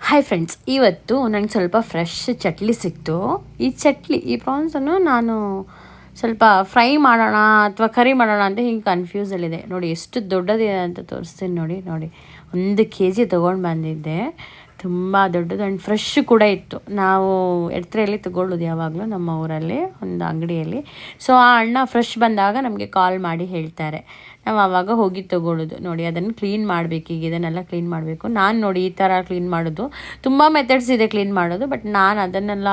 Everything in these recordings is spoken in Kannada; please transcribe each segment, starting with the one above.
ಹಾಯ್ ಫ್ರೆಂಡ್ಸ್, ಇವತ್ತು ನನಗೆ ಸ್ವಲ್ಪ ಫ್ರೆಶ್ ಚಟ್ಲಿ ಸಿಕ್ತು. ಈ ಪ್ರಾನ್ಸನ್ನು ನಾನು ಸ್ವಲ್ಪ ಫ್ರೈ ಮಾಡೋಣ ಅಥವಾ ಕರಿ ಮಾಡೋಣ ಅಂತ ಹಿಂಗೆ ಕನ್ಫ್ಯೂಸಲ್ಲಿದೆ. ನೋಡಿ ಎಷ್ಟು ದೊಡ್ಡದಿದೆ ಅಂತ ತೋರಿಸ್ತೀನಿ. ನೋಡಿ 1 kg ತೊಗೊಂಡು ಬಂದಿದ್ದೆ. ತುಂಬ ದೊಡ್ಡದು ಆ್ಯಂಡ್ ಫ್ರೆಶ್ ಕೂಡ ಇತ್ತು. ನಾವು ಎಡ್ತ್ರೆಯಲ್ಲಿ ತೊಗೊಳ್ಳೋದು ಯಾವಾಗಲೂ ನಮ್ಮ ಊರಲ್ಲಿ ಒಂದು ಅಂಗಡಿಯಲ್ಲಿ. ಸೊ ಆ ಅಣ್ಣ ಫ್ರೆಶ್ ಬಂದಾಗ ನಮಗೆ ಕಾಲ್ ಮಾಡಿ ಹೇಳ್ತಾರೆ, ನಾವು ಆವಾಗ ಹೋಗಿ ತೊಗೊಳ್ಳೋದು. ನೋಡಿ ಅದನ್ನು ಕ್ಲೀನ್ ಮಾಡಬೇಕು. ಈಗ ಇದನ್ನೆಲ್ಲ ಕ್ಲೀನ್ ಮಾಡಬೇಕು. ನಾನು ನೋಡಿ ಈ ಥರ ಕ್ಲೀನ್ ಮಾಡೋದು. ತುಂಬ ಮೆಥಡ್ಸ್ ಇದೆ ಕ್ಲೀನ್ ಮಾಡೋದು, ಬಟ್ ನಾನು ಅದನ್ನೆಲ್ಲ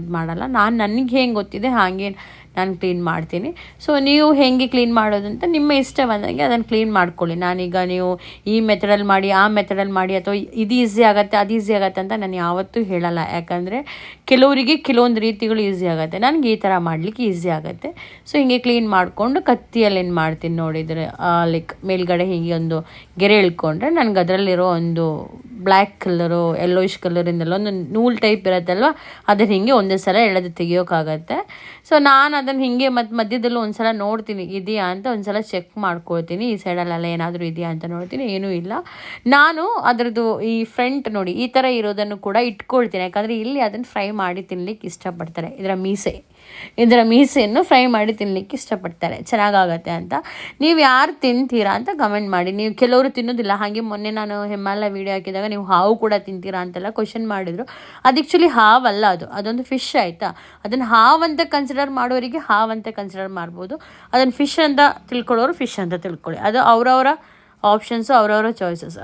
ಇದು ಮಾಡಲ್ಲ. ನನಗೆ ಹೆಂಗೆ ಗೊತ್ತಿದೆ ಹಾಗೆ ನಾನು ಕ್ಲೀನ್ ಮಾಡ್ತೀನಿ. ಸೊ ನೀವು ಹೇಗೆ ಕ್ಲೀನ್ ಮಾಡೋದು ಅಂತ ನಿಮ್ಮ ಇಷ್ಟ ಬಂದಂಗೆ ಅದನ್ನು ಕ್ಲೀನ್ ಮಾಡ್ಕೊಳ್ಳಿ. ನಾನೀಗ ನೀವು ಈ ಮೆಥಡಲ್ಲಿ ಮಾಡಿ ಆ ಮೆಥಡಲ್ಲಿ ಮಾಡಿ ಅಥವಾ ಇದು ಈಸಿ ಆಗುತ್ತೆ ಅದು ಈಸಿ ಆಗುತ್ತೆ ಅಂತ ನಾನು ಯಾವತ್ತೂ ಹೇಳಲ್ಲ. ಯಾಕಂದರೆ ಕೆಲವರಿಗೆ ಕೆಲವೊಂದು ರೀತಿಗಳು ಈಸಿ ಆಗುತ್ತೆ, ನನಗೆ ಈ ಥರ ಮಾಡಲಿಕ್ಕೆ ಈಸಿ ಆಗುತ್ತೆ. ಸೊ ಹೀಗೆ ಕ್ಲೀನ್ ಮಾಡಿಕೊಂಡು ಕತ್ತಿಯಲ್ಲಿ ಏನು ಮಾಡ್ತೀನಿ ನೋಡಿದರೆ ಲೈಕ್ ಮೇಲ್ಗಡೆ ಹೀಗೆ ಒಂದು ಗೆರೆ ಇಳ್ಕೊಂಡ್ರೆ ನನಗೆ ಅದರಲ್ಲಿರೋ ಒಂದು ಬ್ಲ್ಯಾಕ್ ಕಲರು ಯೆಲ್ಲೋಯಿಶ್ ಕಲರಿಂದೆಲ್ಲ ಒಂದು ನೂಲ್ ಟೈಪ್ ಇರುತ್ತಲ್ವ, ಅದನ್ನು ಹೀಗೆ ಒಂದೇ ಸಲ ಎಳೆದು ತೆಗಿಯೋಕ್ಕಾಗತ್ತೆ. ಸೊ ನಾನು ಅದನ್ನು ಹೀಗೆ ಮಧ್ಯದಲ್ಲೂ ಒಂದು ಸಲ ನೋಡ್ತೀನಿ ಇದೆಯಾ ಅಂತ, ಒಂದು ಸಲ ಚೆಕ್ ಮಾಡ್ಕೊಳ್ತೀನಿ. ಈ ಸೈಡಲ್ಲೆಲ್ಲ ಏನಾದರೂ ಇದೆಯಾ ಅಂತ ನೋಡ್ತೀನಿ, ಏನೂ ಇಲ್ಲ. ನಾನು ಅದರದ್ದು ಈ ಫ್ರಂಟ್ ನೋಡಿ ಈ ಥರ ಇರೋದನ್ನು ಕೂಡ ಇಟ್ಕೊಳ್ತೀನಿ. ಯಾಕಂದರೆ ಇಲ್ಲಿ ಅದನ್ನು ಫ್ರೈ ಮಾಡಿ ತಿನ್ನಲಿಕ್ಕೆ ಇಷ್ಟಪಡ್ತಾರೆ. ಇದರ ಮೀಸೆಯನ್ನು ಫ್ರೈ ಮಾಡಿ ತಿನ್ನಲಿಕ್ಕೆ ಇಷ್ಟಪಡ್ತಾರೆ, ಚೆನ್ನಾಗಾಗತ್ತೆ ಅಂತ. ನೀವು ಯಾರು ತಿಂತೀರಾ ಅಂತ ಕಮೆಂಟ್ ಮಾಡಿ. ನೀವು ಕೆಲವರು ತಿನ್ನೋದಿಲ್ಲ. ಹಾಗೆ ಮೊನ್ನೆ ನಾನು ಹಿಮಾಲಯ ವೀಡಿಯೋ ಹಾಕಿದಾಗ ನೀವು ಹಾವು ಕೂಡ ತಿಂತೀರಾ ಅಂತೆಲ್ಲ ಕ್ವಶನ್ ಮಾಡಿದರು. ಅದು ಆ್ಯಕ್ಚುಲಿ ಹಾವಲ್ಲ, ಅದೊಂದು ಫಿಶ್ ಆಯಿತಾ. ಅದನ್ನು ಹಾವಂತ ಕನ್ಸಿಡರ್ ಮಾಡೋರಿಗೆ ಹಾವಂತ ಕನ್ಸಿಡರ್ ಮಾಡ್ಬೋದು. ಅದನ್ನು ಫಿಶ್ ಅಂತ ತಿಳ್ಕೊಳ್ಳೋರು ಫಿಶ್ ಅಂತ ತಿಳ್ಕೊಳ್ಳಿ. ಅದು ಅವರವರ ಆಪ್ಷನ್ಸು, ಅವರವರ ಚಾಯ್ಸಸ್.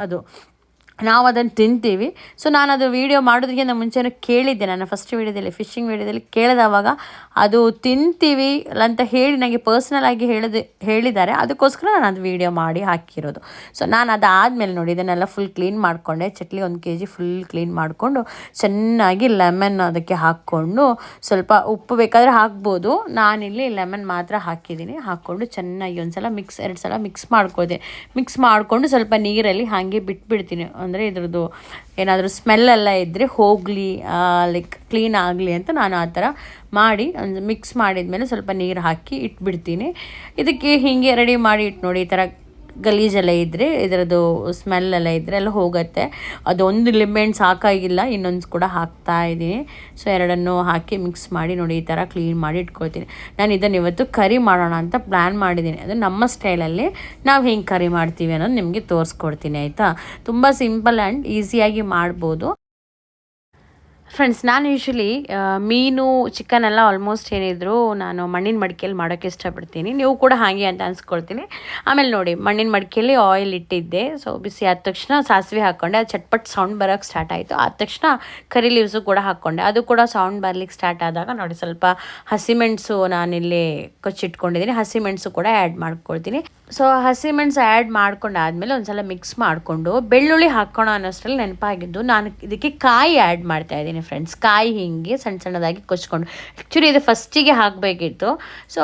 ನಾವು ಅದನ್ನು ತಿಂತೀವಿ. ಸೊ ನಾನು ಅದು ವೀಡಿಯೋ ಮಾಡೋದಕ್ಕಿಂತ ಮುಂಚೆನೂ ಕೇಳಿದ್ದೆ. ನನ್ನ ಫಸ್ಟ್ ವೀಡಿಯೋದಲ್ಲಿ ಫಿಶಿಂಗ್ ವೀಡಿಯೋದಲ್ಲಿ ಕೇಳಿದವಾಗ ಅದು ತಿಂತೀವಿ ಅಂತ ಹೇಳಿ ನನಗೆ ಪರ್ಸ್ನಲ್ ಆಗಿ ಹೇಳಿದ್ದಾರೆ. ಅದಕ್ಕೋಸ್ಕರ ನಾನು ಅದು ವೀಡಿಯೋ ಮಾಡಿ ಹಾಕಿರೋದು. ಸೊ ನಾನು ಅದಾದಮೇಲೆ ನೋಡಿ ಇದನ್ನೆಲ್ಲ ಫುಲ್ ಕ್ಲೀನ್ ಮಾಡಿಕೊಂಡೆ. ಚಟ್ಲಿ 1 kg ಫುಲ್ ಕ್ಲೀನ್ ಮಾಡಿಕೊಂಡು ಚೆನ್ನಾಗಿ ಲೆಮನ್ ಅದಕ್ಕೆ ಹಾಕ್ಕೊಂಡು, ಸ್ವಲ್ಪ ಉಪ್ಪು ಬೇಕಾದರೆ ಹಾಕ್ಬೋದು, ನಾನಿಲ್ಲಿ ಲೆಮನ್ ಮಾತ್ರ ಹಾಕಿದ್ದೀನಿ. ಹಾಕ್ಕೊಂಡು ಚೆನ್ನಾಗಿ ಒಂದು ಸಲ 2 ಸಲ ಮಿಕ್ಸ್ ಮಾಡ್ಕೊಳ್ತೀನಿ. ಮಿಕ್ಸ್ ಮಾಡಿಕೊಂಡು ಸ್ವಲ್ಪ ನೀರಲ್ಲಿ ಹಾಗೆ ಬಿಟ್ಬಿಡ್ತೀನಿ. ಅಂದರೆ ಇದ್ರದ್ದು ಏನಾದರೂ ಸ್ಮೆಲ್ಲೆಲ್ಲ ಇದ್ದರೆ ಹೋಗಲಿ, ಲೈಕ್ ಕ್ಲೀನ್ ಆಗಲಿ ಅಂತ ನಾನು ಆ ಥರ ಮಾಡಿ ಒಂದು ಮಿಕ್ಸ್ ಮಾಡಿದ್ಮೇಲೆ ಸ್ವಲ್ಪ ನೀರು ಹಾಕಿ ಇಟ್ಬಿಡ್ತೀನಿ. ಇದಕ್ಕೆ ಹೀಗೆ ರೆಡಿ ಮಾಡಿ ಇಟ್ಟು ನೋಡಿ, ಈ ಥರ ಗಲೀಜೆಲ್ಲ ಇದ್ದರೆ ಇದರದ್ದು ಸ್ಮೆಲ್ಲೆಲ್ಲ ಇದ್ದರೆ ಎಲ್ಲ ಹೋಗುತ್ತೆ. ಅದೊಂದು ಲಿಂಬೆಹಣ್ಣು ಸಾಕಾಗಿಲ್ಲ, ಇನ್ನೊಂದು ಕೂಡ ಹಾಕ್ತಾ ಇದ್ದೀನಿ. ಸೊ 2 ಹಾಕಿ ಮಿಕ್ಸ್ ಮಾಡಿ ನೋಡಿ ಈ ಥರ ಕ್ಲೀನ್ ಮಾಡಿ ಇಟ್ಕೊಳ್ತೀನಿ. ನಾನು ಇದನ್ನು ಇವತ್ತು ಕರಿ ಮಾಡೋಣ ಅಂತ ಪ್ಲ್ಯಾನ್ ಮಾಡಿದ್ದೀನಿ. ಅದು ನಮ್ಮ ಸ್ಟೈಲಲ್ಲಿ ನಾವು ಹೆಂಗೆ ಕರಿ ಮಾಡ್ತೀವಿ ಅನ್ನೋದು ನಿಮಗೆ ತೋರಿಸ್ಕೊಡ್ತೀನಿ, ಆಯಿತಾ. ತುಂಬ ಸಿಂಪಲ್ ಆ್ಯಂಡ್ ಈಸಿಯಾಗಿ ಮಾಡ್ಬೋದು ಫ್ರೆಂಡ್ಸ್. ನಾನು ಯೂಶ್ವಲಿ ಮೀನು ಚಿಕನ್ ಎಲ್ಲ ಆಲ್ಮೋಸ್ಟ್ ಏನಿದ್ರು ನಾನು ಮಣ್ಣಿನ ಮಡಿಕೆಯಲ್ಲಿ ಮಾಡೋಕ್ಕೆ ಇಷ್ಟಪಡ್ತೀನಿ. ನೀವು ಕೂಡ ಹಾಗೆ ಅಂತ ಅನ್ಸ್ಕೊಳ್ತೀನಿ. ಆಮೇಲೆ ನೋಡಿ ಮಣ್ಣಿನ ಮಡಿಕೆಯಲ್ಲಿ ಆಯಿಲ್ ಇಟ್ಟಿದ್ದೆ. ಸೊ ಬಿಸಿ ಆದ ತಕ್ಷಣ ಸಾಸಿವೆ ಹಾಕ್ಕೊಂಡೆ. ಅದು ಚಟ್ಪಟ್ ಸೌಂಡ್ ಬರೋಕ್ಕೆ ಸ್ಟಾರ್ಟ್ ಆಯಿತು. ಆದ ತಕ್ಷಣ ಕರಿ ಲೀವ್ಸು ಕೂಡ ಹಾಕ್ಕೊಂಡೆ. ಅದು ಕೂಡ ಸೌಂಡ್ ಬರಲಿಕ್ಕೆ ಸ್ಟಾರ್ಟ್ ಆದಾಗ ನೋಡಿ ಸ್ವಲ್ಪ ಹಸಿಮೆಣಸು ನಾನಿಲ್ಲಿ ಕೊಚ್ಚಿಟ್ಕೊಂಡಿದ್ದೀನಿ, ಹಸಿಮೆಣಸು ಕೂಡ ಆ್ಯಡ್ ಮಾಡ್ಕೊಳ್ತೀನಿ. ಸೊ ಹಸಿಮೆಣಸು ಆ್ಯಡ್ ಮಾಡ್ಕೊಂಡಾದ್ಮೇಲೆ ಒಂದು ಸಲ ಮಿಕ್ಸ್ ಮಾಡಿಕೊಂಡು ಬೆಳ್ಳುಳ್ಳಿ ಹಾಕೋಣ ಅನ್ನೋಷ್ಟರಲ್ಲಿ ನೆನಪಾಗಿದ್ದು ನಾನು ಇದಕ್ಕೆ ಕಾಯಿ ಆ್ಯಡ್ ಮಾಡ್ತಾಯಿದ್ದೀನಿ ಫ್ರೆಂಡ್ಸ್. ಕಾಯಿ ಹೀಗೆ ಸಣ್ಣದಾಗಿ ಕೊಚ್ಕೊಂಡು, ಆ್ಯಕ್ಚುಲಿ ಇದು ಫಸ್ಟಿಗೆ ಹಾಕಬೇಕಿತ್ತು. ಸೊ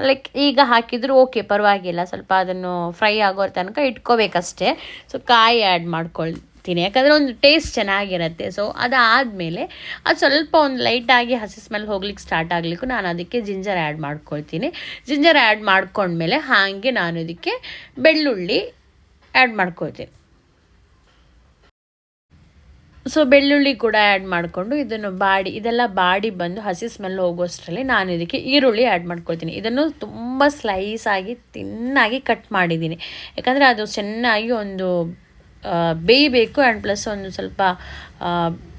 ಲೈಕ್ ಈಗ ಹಾಕಿದ್ರು ಓಕೆ, ಪರವಾಗಿಲ್ಲ. ಸ್ವಲ್ಪ ಅದನ್ನು ಫ್ರೈ ಆಗೋ ತನಕ ಇಟ್ಕೋಬೇಕಷ್ಟೇ. ಸೊ ಕಾಯಿ ಆ್ಯಡ್ ಮಾಡ್ಕೊಳ್ತೀನಿ, ಯಾಕಂದರೆ ಒಂದು ಟೇಸ್ಟ್ ಚೆನ್ನಾಗಿರುತ್ತೆ. ಸೊ ಅದಾದಮೇಲೆ ಅದು ಸ್ವಲ್ಪ ಒಂದು ಲೈಟಾಗಿ ಹಸಿ ಸ್ಮೆಲ್ ಹೋಗ್ಲಿಕ್ಕೆ ಸ್ಟಾರ್ಟ್ ಆಗಲಿಕ್ಕೂ ನಾನು ಅದಕ್ಕೆ ಜಿಂಜರ್ ಆ್ಯಡ್ ಮಾಡ್ಕೊಳ್ತೀನಿ. ಜಿಂಜರ್ ಆ್ಯಡ್ ಮಾಡ್ಕೊಂಡ್ಮೇಲೆ ಹಾಗೆ ನಾನು ಇದಕ್ಕೆ ಬೆಳ್ಳುಳ್ಳಿ ಆ್ಯಡ್ ಮಾಡ್ಕೊಳ್ತೀನಿ. ಸೊ ಬೆಳ್ಳುಳ್ಳಿ ಕೂಡ ಆ್ಯಡ್ ಮಾಡಿಕೊಂಡು ಇದೆಲ್ಲ ಬಾಡಿ ಬಂದು ಹಸಿ ಸ್ಮೆಲ್ ಹೋಗೋಷ್ಟರಲ್ಲಿ ನಾನು ಇದಕ್ಕೆ ಈರುಳ್ಳಿ ಆ್ಯಡ್ ಮಾಡ್ಕೊಳ್ತೀನಿ. ಇದನ್ನು ತುಂಬ ಸ್ಲೈಸಾಗಿ ತಿನ್ನಾಗಿ ಕಟ್ ಮಾಡಿದ್ದೀನಿ, ಯಾಕಂದರೆ ಅದು ಚೆನ್ನಾಗಿ ಒಂದು ಬೇಯಬೇಕು ಆ್ಯಂಡ್ ಪ್ಲಸ್ ಒಂದು ಸ್ವಲ್ಪ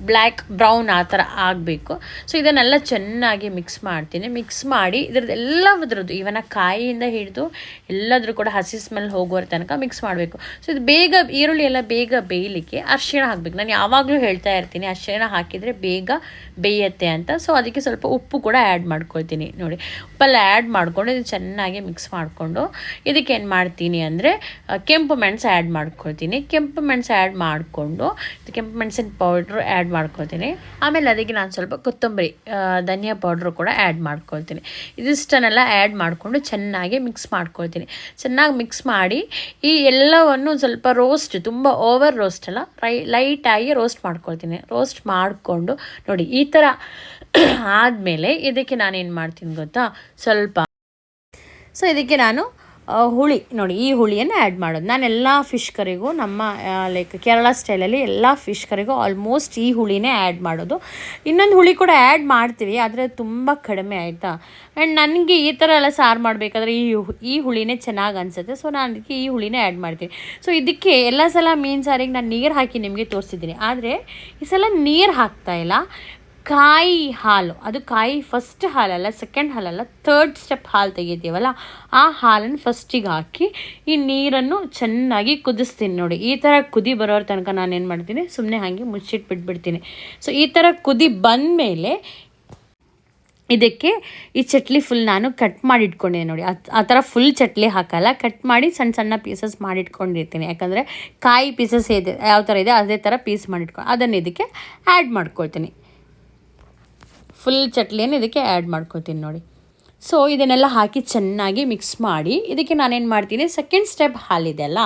ಬ್ಲ್ಯಾಕ್ ಬ್ರೌನ್ ಆ ಥರ ಆಗಬೇಕು. ಸೊ ಇದನ್ನೆಲ್ಲ ಚೆನ್ನಾಗಿ ಮಿಕ್ಸ್ ಮಾಡ್ತೀನಿ. ಮಿಕ್ಸ್ ಮಾಡಿ ಎಲ್ಲದರದ್ದು ಇವನ ಕಾಯಿಯಿಂದ ಹಿಡಿದು ಎಲ್ಲದರೂ ಕೂಡ ಹಸಿ ಸ್ಮೆಲ್ ಹೋಗುವ ತನಕ ಮಿಕ್ಸ್ ಮಾಡಬೇಕು. ಸೊ ಇದು ಈರುಳ್ಳಿ ಎಲ್ಲ ಬೇಗ ಬೇಯಲಿಕ್ಕೆ ಅರಿಶಿಣ ಹಾಕಬೇಕು. ನಾನು ಯಾವಾಗಲೂ ಹೇಳ್ತಾ ಇರ್ತೀನಿ ಅರಿಶಿಣ ಹಾಕಿದರೆ ಬೇಗ ಬೇಯುತ್ತೆ ಅಂತ. ಸೊ ಅದಕ್ಕೆ ಸ್ವಲ್ಪ ಉಪ್ಪು ಕೂಡ ಆ್ಯಡ್ ಮಾಡ್ಕೊಳ್ತೀನಿ. ನೋಡಿ ಉಪ್ಪೆಲ್ಲ ಆ್ಯಡ್ ಮಾಡಿಕೊಂಡು ಇದು ಚೆನ್ನಾಗಿ ಮಿಕ್ಸ್ ಮಾಡಿಕೊಂಡು ಇದಕ್ಕೆ ಏನು ಮಾಡ್ತೀನಿ ಅಂದರೆ ಕೆಂಪು ಮೆಣಸು ಆ್ಯಡ್ ಮಾಡ್ಕೊಳ್ತೀನಿ. ಕೆಂಪು ಮೆಣಸು ಆ್ಯಡ್ ಮಾಡಿಕೊಂಡು ಕೆಂಪು ಮೆಣಸಿನ ಪೌಡ್ರು ಆ್ಯಡ್ ಮಾಡ್ಕೊಳ್ತೀನಿ. ಆಮೇಲೆ ಅದಕ್ಕೆ ನಾನು ಸ್ವಲ್ಪ ಕೊತ್ತಂಬರಿ ಧನಿಯಾ ಪೌಡ್ರು ಕೂಡ ಆ್ಯಡ್ ಮಾಡ್ಕೊಳ್ತೀನಿ. ಇದಿಷ್ಟನ್ನೆಲ್ಲ ಆ್ಯಡ್ ಮಾಡಿಕೊಂಡು ಚೆನ್ನಾಗಿ ಮಿಕ್ಸ್ ಮಾಡ್ಕೊಳ್ತೀನಿ. ಚೆನ್ನಾಗಿ ಮಿಕ್ಸ್ ಮಾಡಿ ಈ ಎಲ್ಲವನ್ನು ಸ್ವಲ್ಪ ರೋಸ್ಟ್, ತುಂಬ ಓವರ್ ರೋಸ್ಟ್ ಅಲ್ಲ, ಲೈಟಾಗಿ ರೋಸ್ಟ್ ಮಾಡ್ಕೊಳ್ತೀನಿ. ರೋಸ್ಟ್ ಮಾಡಿಕೊಂಡು ನೋಡಿ ಈ ಥರ ಆದಮೇಲೆ ಇದಕ್ಕೆ ನಾನೇನು ಮಾಡ್ತೀನಿ ಗೊತ್ತಾ, ಸ್ವಲ್ಪ ಸೊ ಇದಕ್ಕೆ ನಾನು ಹುಳಿ ನೋಡಿ, ಈ ಹುಳಿಯನ್ನು ಆ್ಯಡ್ ಮಾಡೋದು. ನಾನು ಎಲ್ಲ ಫಿಶ್ ಕರಿಗೂ ನಮ್ಮ ಲೈಕ್ ಕೇರಳ ಸ್ಟೈಲಲ್ಲಿ ಎಲ್ಲ ಫಿಶ್ ಕರಿಗೂ ಆಲ್ಮೋಸ್ಟ್ ಈ ಹುಳಿನೇ ಆ್ಯಡ್ ಮಾಡೋದು. ಇನ್ನೊಂದು ಹುಳಿ ಕೂಡ ಆ್ಯಡ್ ಮಾಡ್ತೀವಿ, ಆದರೆ ತುಂಬ ಕಡಿಮೆ ಆಯಿತಾ. ಆ್ಯಂಡ್ ನನಗೆ ಈ ಥರ ಎಲ್ಲ ಸಾರು ಮಾಡಬೇಕಾದ್ರೆ ಈ ಹುಳಿನೇ ಚೆನ್ನಾಗಿ ಅನಿಸುತ್ತೆ. ಸೊ ನಾನು ಅದಕ್ಕೆ ಈ ಹುಳಿನೇ ಆ್ಯಡ್ ಮಾಡ್ತೀನಿ. ಸೊ ಇದಕ್ಕೆ ಎಲ್ಲ ಸಲ ಮೀನು ಸಾರಿಗೆ ನಾನು ನೀರು ಹಾಕಿ ನಿಮಗೆ ತೋರಿಸಿದ್ದೀನಿ, ಆದರೆ ಈ ಸಲ ನೀರು ಹಾಕ್ತಾಯಿಲ್ಲ. ಕಾಯಿ ಹಾಲು, ಅದು ಕಾಯಿ ಫಸ್ಟ್ ಹಾಲಲ್ಲ, ಸೆಕೆಂಡ್ ಹಾಲಲ್ಲ, ಥರ್ಡ್ ಸ್ಟೆಪ್ ಹಾಲು ತೆಗಿತೀವಲ್ಲ, ಆ ಹಾಲನ್ನು ಫಸ್ಟಿಗೆ ಹಾಕಿ ಈ ನೀರನ್ನು ಚೆನ್ನಾಗಿ ಕುದಿಸ್ತೀನಿ. ನೋಡಿ, ಈ ಥರ ಕುದಿ ಬರೋರ ತನಕ ನಾನೇನು ಮಾಡ್ತೀನಿ, ಸುಮ್ಮನೆ ಹಾಗೆ ಮುಚ್ಚಿಟ್ಟು ಬಿಟ್ಬಿಡ್ತೀನಿ. ಸೊ ಈ ಥರ ಕುದಿ ಬಂದಮೇಲೆ ಇದಕ್ಕೆ ಈ ಚಟ್ಲಿ ಫುಲ್ ನಾನು ಕಟ್ ಮಾಡಿ ಇಟ್ಕೊಂಡಿದ್ದೀನಿ. ನೋಡಿ, ಆ ಥರ ಫುಲ್ ಚಟ್ಲಿ ಹಾಕಲ್ಲ, ಕಟ್ ಮಾಡಿ ಸಣ್ಣ ಸಣ್ಣ ಪೀಸಸ್ ಮಾಡಿಟ್ಕೊಂಡಿರ್ತೀನಿ. ಯಾಕಂದರೆ ಕಾಯಿ ಪೀಸಸ್ ಯಾವ ಥರ ಇದೆ ಅದೇ ಥರ ಪೀಸ್ ಮಾಡಿಟ್ಕೊಂಡು ಅದನ್ನು ಇದಕ್ಕೆ ಆ್ಯಡ್ ಮಾಡ್ಕೊಳ್ತೀನಿ. ಫುಲ್ ಚಟ್ಲಿಯನ್ನು ಇದಕ್ಕೆ ಆ್ಯಡ್ ಮಾಡ್ಕೊತೀನಿ ನೋಡಿ. ಸೊ ಇದನ್ನೆಲ್ಲ ಹಾಕಿ ಚೆನ್ನಾಗಿ ಮಿಕ್ಸ್ ಮಾಡಿ ಇದಕ್ಕೆ ನಾನೇನು ಮಾಡ್ತೀನಿ, ಸೆಕೆಂಡ್ ಸ್ಟೆಪ್ ಹಾಲಿದೆಯಲ್ಲ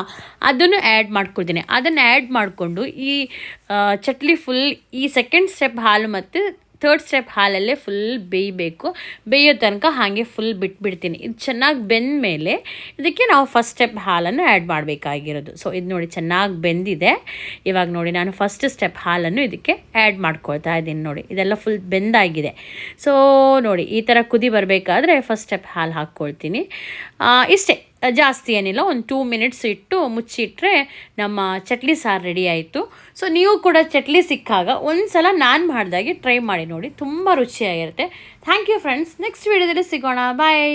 ಅದನ್ನು ಆ್ಯಡ್ ಮಾಡ್ಕೊಳ್ತೀನಿ. ಅದನ್ನು ಆ್ಯಡ್ ಮಾಡಿಕೊಂಡು ಈ ಚಟ್ಲಿ ಫುಲ್ ಈ ಸೆಕೆಂಡ್ ಸ್ಟೆಪ್ ಹಾಲು ಮತ್ತು ಥರ್ಡ್ ಸ್ಟೆಪ್ ಹಾಲಲ್ಲೇ ಫುಲ್ ಬೇಯೋ ತನಕ ಹಾಗೆ ಫುಲ್ ಬಿಟ್ಬಿಡ್ತೀನಿ. ಇದು ಚೆನ್ನಾಗಿ ಬೆಂದ ಮೇಲೆ ಇದಕ್ಕೆ ನಾವು ಫಸ್ಟ್ ಸ್ಟೆಪ್ ಹಾಲನ್ನು ಆ್ಯಡ್ ಮಾಡಬೇಕಾಗಿರೋದು. ಸೊ ಇದು ನೋಡಿ ಚೆನ್ನಾಗಿ ಬೆಂದಿದೆ. ಇವಾಗ ನೋಡಿ ನಾನು ಫಸ್ಟ್ ಸ್ಟೆಪ್ ಹಾಲನ್ನು ಇದಕ್ಕೆ ಆ್ಯಡ್ ಮಾಡ್ಕೊಳ್ತಾ ಇದ್ದೀನಿ. ನೋಡಿ, ಇದೆಲ್ಲ ಫುಲ್ ಬೆಂದಾಗಿದೆ. ಸೊ ನೋಡಿ, ಈ ಥರ ಕುದಿ ಬರಬೇಕಾದ್ರೆ ಫಸ್ಟ್ ಸ್ಟೆಪ್ ಹಾಲು ಹಾಕ್ಕೊಳ್ತೀನಿ. ಇಷ್ಟೇ, ಜಾಸ್ತಿ ಏನಿಲ್ಲ. ಒಂದು 2 ಮಿನಿಟ್ಸ್ ಇಟ್ಟು ಮುಚ್ಚಿಟ್ರೆ ನಮ್ಮ ಚಟ್ಲಿ ಸಾರು ರೆಡಿ ಆಯಿತು. ಸೊ ನೀವು ಕೂಡ ಚಟ್ಲಿ ಸಿಕ್ಕಾಗ ಒಂದು ಸಲ ನಾನು ಮಾಡಿದಾಗೆ ಟ್ರೈ ಮಾಡಿ ನೋಡಿ, ತುಂಬ ರುಚಿಯಾಗಿರುತ್ತೆ. Thank you friends. ನೆಕ್ಸ್ಟ್ ವೀಡಿಯೋದಲ್ಲಿ ಸಿಗೋಣ. ಬಾಯ್.